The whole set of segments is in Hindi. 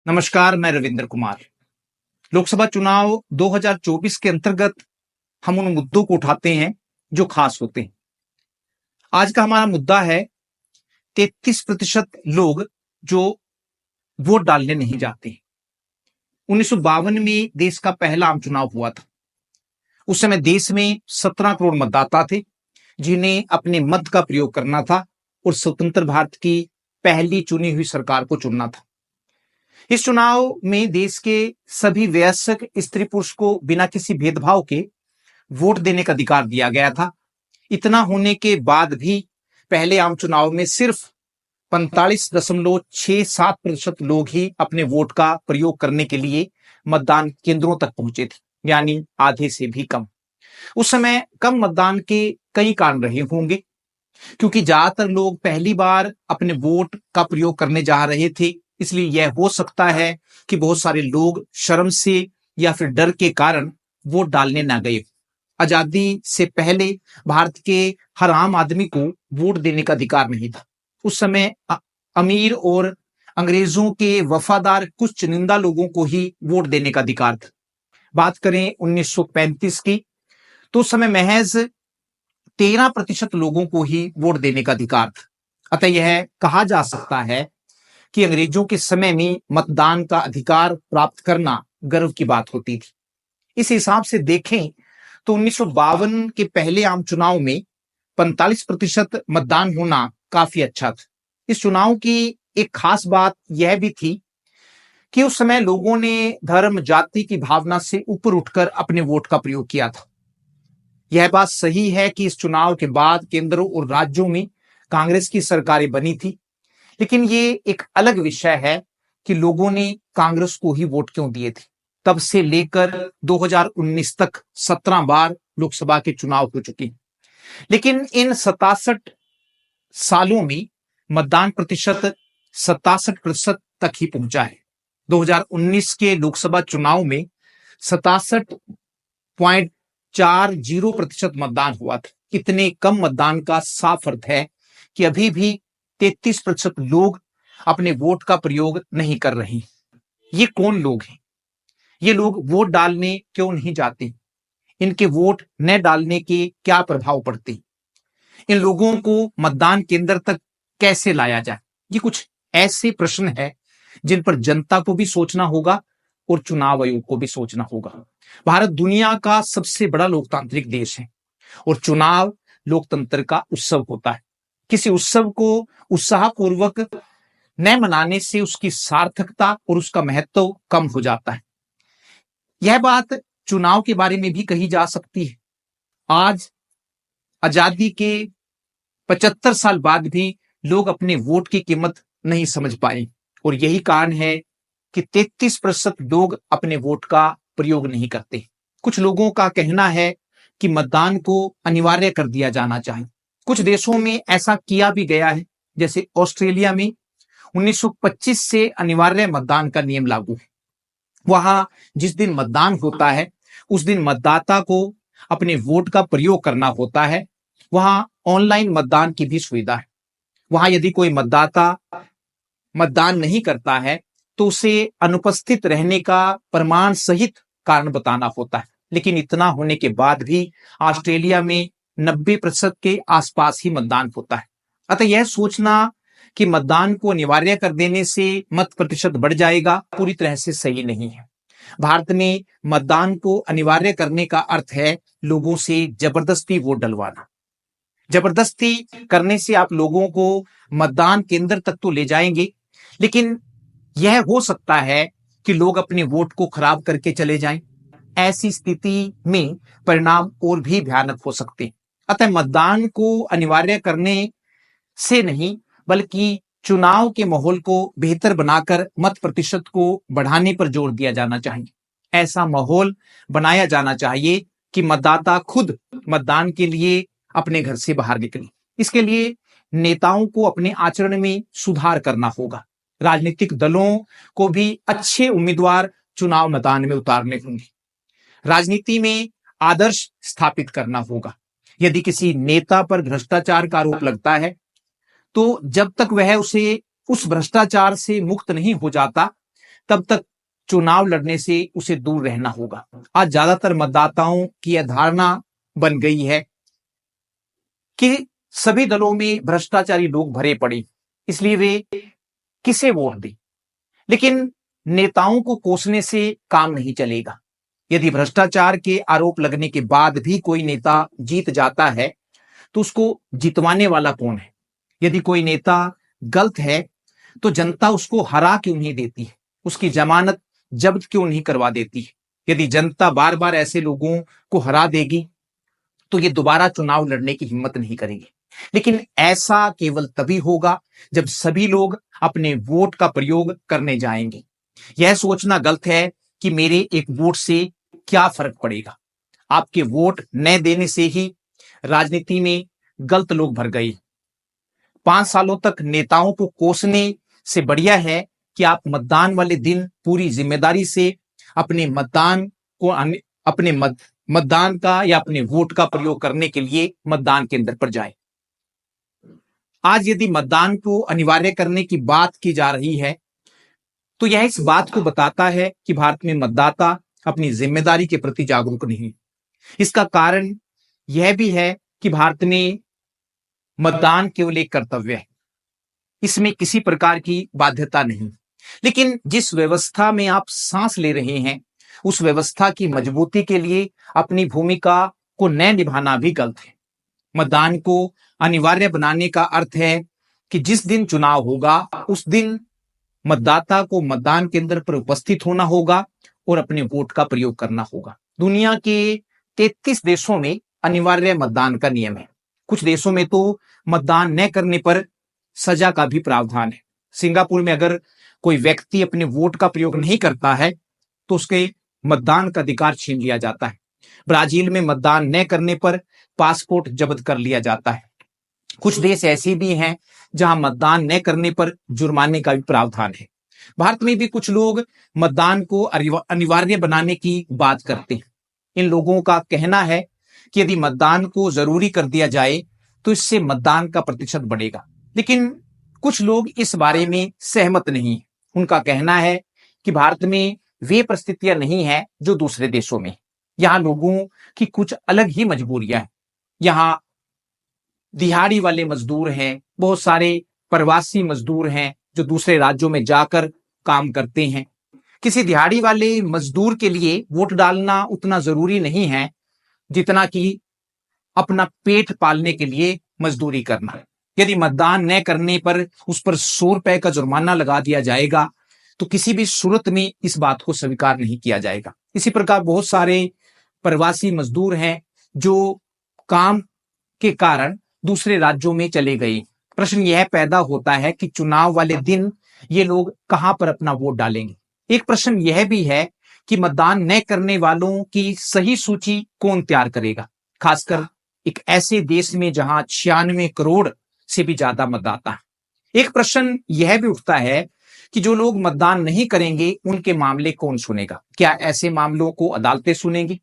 नमस्कार, मैं रविंद्र कुमार। लोकसभा चुनाव 2024 के अंतर्गत हम उन मुद्दों को उठाते हैं जो खास होते हैं। आज का हमारा मुद्दा है 33% लोग जो वोट डालने नहीं जाते हैं। 1952 में देश का पहला आम चुनाव हुआ था। उस समय देश में 17 करोड़ मतदाता थे जिन्हें अपने मत का प्रयोग करना था और स्वतंत्र भारत की पहली चुनी हुई सरकार को चुनना था। इस चुनाव में देश के सभी वयस्क स्त्री पुरुष को बिना किसी भेदभाव के वोट देने का अधिकार दिया गया था। इतना होने के बाद भी पहले आम चुनाव में सिर्फ 45.67% लोग ही अपने वोट का प्रयोग करने के लिए मतदान केंद्रों तक पहुंचे थे, यानी आधे से भी कम। उस समय कम मतदान के कई कारण रहे होंगे, क्योंकि ज्यादातर लोग पहली बार अपने वोट का प्रयोग करने जा रहे थे। इसलिए यह हो सकता है कि बहुत सारे लोग शर्म से या फिर डर के कारण वोट डालने ना गए। आजादी से पहले भारत के हर आम आदमी को वोट देने का अधिकार नहीं था। उस समय अमीर और अंग्रेजों के वफादार कुछ चुनिंदा लोगों को ही वोट देने का अधिकार था। बात करें 1935 की, तो उस समय महज 13% लोगों को ही वोट देने का अधिकार था। अतः यह कहा जा सकता है कि अंग्रेजों के समय में मतदान का अधिकार प्राप्त करना गर्व की बात होती थी। इस हिसाब से देखें तो 1952 के पहले आम चुनाव में 45% मतदान होना काफी अच्छा था। इस चुनाव की एक खास बात यह भी थी कि उस समय लोगों ने धर्म जाति की भावना से ऊपर उठकर अपने वोट का प्रयोग किया था। यह बात सही है कि इस चुनाव के बाद केंद्रों और राज्यों में कांग्रेस की सरकारें बनी थी, लेकिन ये एक अलग विषय है कि लोगों ने कांग्रेस को ही वोट क्यों दिए थे। तब से लेकर 2019 तक 17 बार लोकसभा के चुनाव हो चुके हैं, लेकिन इन 67 सालों में मतदान प्रतिशत 67% तक ही पहुंचा है। 2019 के लोकसभा चुनाव में 67.40% मतदान हुआ था। इतने कम मतदान का साफ अर्थ है कि अभी भी 33% लोग अपने वोट का प्रयोग नहीं कर रहे। ये कौन लोग हैं? ये लोग वोट डालने क्यों नहीं जाते? इनके वोट न डालने के क्या प्रभाव पड़ते? इन लोगों को मतदान केंद्र तक कैसे लाया जाए? ये कुछ ऐसे प्रश्न हैं जिन पर जनता को भी सोचना होगा और चुनाव आयोग को भी सोचना होगा। भारत दुनिया का सबसे बड़ा लोकतांत्रिक देश है और चुनाव लोकतंत्र का उत्सव होता है। किसी उत्सव को उत्साहपूर्वक न मनाने से उसकी सार्थकता और उसका महत्व कम हो जाता है। यह बात चुनाव के बारे में भी कही जा सकती है। आज आजादी के 75 साल बाद भी लोग अपने वोट की कीमत नहीं समझ पाए और यही कारण है कि 33% लोग अपने वोट का प्रयोग नहीं करते। कुछ लोगों का कहना है कि मतदान को अनिवार्य कर दिया जाना चाहिए। कुछ देशों में ऐसा किया भी गया है, जैसे ऑस्ट्रेलिया में 1925 से अनिवार्य मतदान का नियम लागू है। वहां जिस दिन मतदान होता है उस दिन मतदाता को अपने वोट का प्रयोग करना होता है। वहां ऑनलाइन मतदान की भी सुविधा है। वहां यदि कोई मतदाता मतदान नहीं करता है तो उसे अनुपस्थित रहने का प्रमाण सहित कारण बताना होता है। लेकिन इतना होने के बाद भी ऑस्ट्रेलिया में 90% के आसपास ही मतदान होता है। अतः यह सोचना कि मतदान को अनिवार्य कर देने से मत प्रतिशत बढ़ जाएगा पूरी तरह से सही नहीं है। भारत में मतदान को अनिवार्य करने का अर्थ है लोगों से जबरदस्ती वोट डलवाना। जबरदस्ती करने से आप लोगों को मतदान केंद्र तक तो ले जाएंगे, लेकिन यह हो सकता है कि लोग अपने वोट को खराब करके चले जाएं। ऐसी स्थिति में परिणाम और भी भयानक हो सकते हैं। अतः मतदान को अनिवार्य करने से नहीं, बल्कि चुनाव के माहौल को बेहतर बनाकर मत प्रतिशत को बढ़ाने पर जोर दिया जाना चाहिए। ऐसा माहौल बनाया जाना चाहिए कि मतदाता खुद मतदान के लिए अपने घर से बाहर निकले। इसके लिए नेताओं को अपने आचरण में सुधार करना होगा। राजनीतिक दलों को भी अच्छे उम्मीदवार चुनाव मैदान में उतारने होंगे। राजनीति में आदर्श स्थापित करना होगा। यदि किसी नेता पर भ्रष्टाचार का आरोप लगता है तो जब तक वह उसे उस भ्रष्टाचार से मुक्त नहीं हो जाता तब तक चुनाव लड़ने से उसे दूर रहना होगा। आज ज्यादातर मतदाताओं की यह धारणा बन गई है कि सभी दलों में भ्रष्टाचारी लोग भरे पड़े, इसलिए वे किसे वोट दें। लेकिन नेताओं को कोसने से काम नहीं चलेगा। यदि भ्रष्टाचार के आरोप लगने के बाद भी कोई नेता जीत जाता है तो उसको जितवाने वाला कौन है? यदि कोई नेता गलत है तो जनता उसको हरा क्यों नहीं देती है? उसकी जमानत जब्त क्यों नहीं करवा देती है? यदि जनता बार बार ऐसे लोगों को हरा देगी तो ये दोबारा चुनाव लड़ने की हिम्मत नहीं करेंगे। लेकिन ऐसा केवल तभी होगा जब सभी लोग अपने वोट का प्रयोग करने जाएंगे। यह सोचना गलत है कि मेरे एक वोट से क्या फर्क पड़ेगा। आपके वोट न देने से ही राजनीति में गलत लोग भर गए। 5 सालों तक नेताओं को कोसने से बढ़िया है कि आप मतदान वाले दिन पूरी जिम्मेदारी से अपने मतदान को अपने मतदान का या अपने वोट का प्रयोग करने के लिए मतदान केंद्र पर जाएं। आज यदि मतदान को अनिवार्य करने की बात की जा रही है तो यह इस बात को बताता है कि भारत में मतदाता अपनी जिम्मेदारी के प्रति जागरूक नहीं। इसका कारण यह भी है कि भारत में मतदान केवल एक कर्तव्य है, इसमें किसी प्रकार की बाध्यता नहीं। लेकिन जिस व्यवस्था में आप सांस ले रहे हैं उस व्यवस्था की मजबूती के लिए अपनी भूमिका को न निभाना भी गलत है। मतदान को अनिवार्य बनाने का अर्थ है कि जिस दिन चुनाव होगा उस दिन मतदाता को मतदान केंद्र पर उपस्थित होना होगा और अपने वोट का प्रयोग करना होगा। दुनिया के 33 देशों में अनिवार्य मतदान का नियम है। कुछ देशों में तो मतदान न करने पर सजा का भी प्रावधान है। सिंगापुर में अगर कोई व्यक्ति अपने वोट का प्रयोग नहीं करता है तो उसके मतदान का अधिकार छीन लिया जाता है। ब्राजील में मतदान न करने पर पासपोर्ट जब्त कर लिया जाता है। कुछ देश ऐसे भी हैं जहां मतदान न करने पर जुर्माने का भी प्रावधान है। भारत में भी कुछ लोग मतदान को अनिवार्य बनाने की बात करते हैं। इन लोगों का कहना है कि यदि मतदान को जरूरी कर दिया जाए तो इससे मतदान का प्रतिशत बढ़ेगा। लेकिन कुछ लोग इस बारे में सहमत नहीं। उनका कहना है कि भारत में वे परिस्थितियां नहीं है जो दूसरे देशों में। यहाँ लोगों की कुछ अलग ही मजबूरियां हैं। यहाँ दिहाड़ी वाले मजदूर हैं, बहुत सारे प्रवासी मजदूर हैं जो दूसरे राज्यों में जाकर काम करते हैं। किसी दिहाड़ी वाले मजदूर के लिए वोट डालना उतना जरूरी नहीं है जितना कि अपना पेट पालने के लिए मजदूरी करना। यदि मतदान न करने पर उस पर 100 रुपए का जुर्माना लगा दिया जाएगा तो किसी भी सूरत में इस बात को स्वीकार नहीं किया जाएगा। इसी प्रकार बहुत सारे प्रवासी मजदूर हैं जो काम के कारण दूसरे राज्यों में चले गए। प्रश्न यह पैदा होता है कि चुनाव वाले दिन ये लोग कहां पर अपना वोट डालेंगे। एक प्रश्न यह भी है कि मतदान न करने वालों की सही सूची कौन तैयार करेगा, खासकर एक ऐसे देश में जहां 96 करोड़ से भी ज्यादा मतदाता है। एक प्रश्न यह भी उठता है कि जो लोग मतदान नहीं करेंगे उनके मामले कौन सुनेगा? क्या ऐसे मामलों को अदालतें सुनेंगी?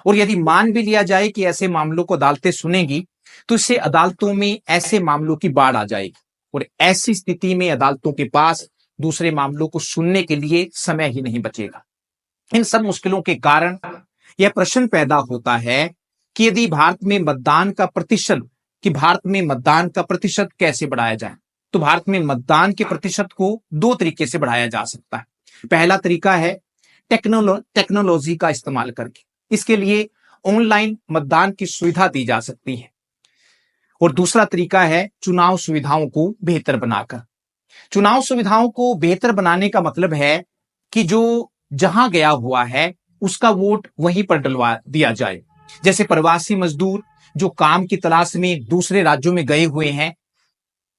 और यदि मान भी लिया जाए कि ऐसे मामलों को अदालतें सुनेंगी तो इससे अदालतों में ऐसे मामलों की बाढ़ आ जाएगी और ऐसी स्थिति में अदालतों के पास दूसरे मामलों को सुनने के लिए समय ही नहीं बचेगा। इन सब मुश्किलों के कारण यह प्रश्न पैदा होता है कि यदि भारत में मतदान का प्रतिशत कैसे बढ़ाया जाए। तो भारत में मतदान के प्रतिशत को 2 तरीके से बढ़ाया जा सकता है। पहला तरीका है टेक्नोलॉजी का इस्तेमाल करके। इसके लिए ऑनलाइन मतदान की सुविधा दी जा सकती है। और दूसरा तरीका है चुनाव सुविधाओं को बेहतर बनाकर। चुनाव सुविधाओं को बेहतर बनाने का मतलब है कि जो जहां गया हुआ है उसका वोट वहीं पर डलवा दिया जाए। जैसे प्रवासी मजदूर जो काम की तलाश में दूसरे राज्यों में गए हुए हैं,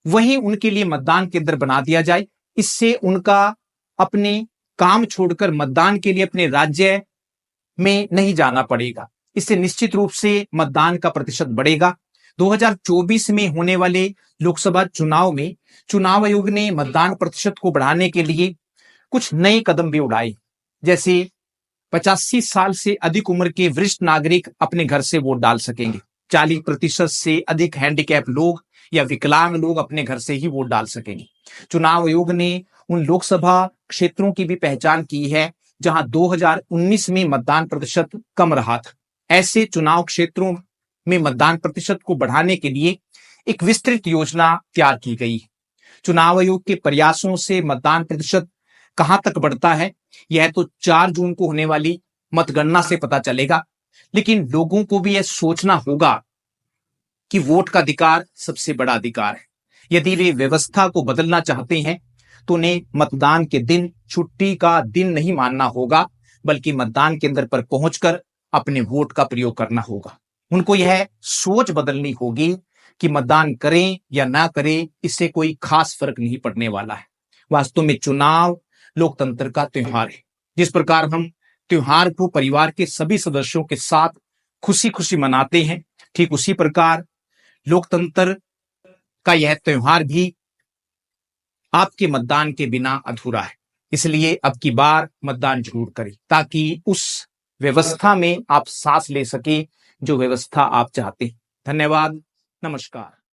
वहीं उनके लिए मतदान केंद्र बना दिया जाए। इससे उनका अपने काम छोड़कर मतदान के लिए अपने राज्य में नहीं जाना पड़ेगा। इससे निश्चित रूप से मतदान का प्रतिशत बढ़ेगा। 2024 में होने वाले लोकसभा चुनाव में चुनाव आयोग ने मतदान प्रतिशत को बढ़ाने के लिए कुछ नए कदम भी उठाए। जैसे 85 साल से अधिक उम्र के वरिष्ठ नागरिक अपने घर से वोट डाल सकेंगे। 40% से अधिक हैंडीकैप लोग या विकलांग लोग अपने घर से ही वोट डाल सकेंगे। चुनाव आयोग ने उन लोकसभा क्षेत्रों की भी पहचान की है जहां 2019 में मतदान प्रतिशत कम रहा था। ऐसे चुनाव क्षेत्रों में मतदान प्रतिशत को बढ़ाने के लिए एक विस्तृत योजना तैयार की गई। चुनाव आयोग के प्रयासों से मतदान प्रतिशत कहां तक बढ़ता है, यह तो 4 जून को होने वाली मतगणना से पता चलेगा। लेकिन लोगों को भी यह सोचना होगा कि वोट का अधिकार सबसे बड़ा अधिकार है। यदि वे व्यवस्था को बदलना चाहते हैं तो उन्हें मतदान के दिन छुट्टी का दिन नहीं मानना होगा, बल्कि मतदान केंद्र पर पहुंचकर अपने वोट का प्रयोग करना होगा। उनको यह सोच बदलनी होगी कि मतदान करें या ना करें, इससे कोई खास फर्क नहीं पड़ने वाला है। वास्तव में चुनाव लोकतंत्र का त्योहार है। जिस प्रकार हम त्योहार को परिवार के सभी सदस्यों के साथ खुशी खुशी मनाते हैं, ठीक उसी प्रकार लोकतंत्र का यह त्योहार भी आपके मतदान के बिना अधूरा है। इसलिए अब की बार मतदान जरूर करें, ताकि उस व्यवस्था में आप सांस ले सके जो व्यवस्था आप चाहते हैं। धन्यवाद। नमस्कार।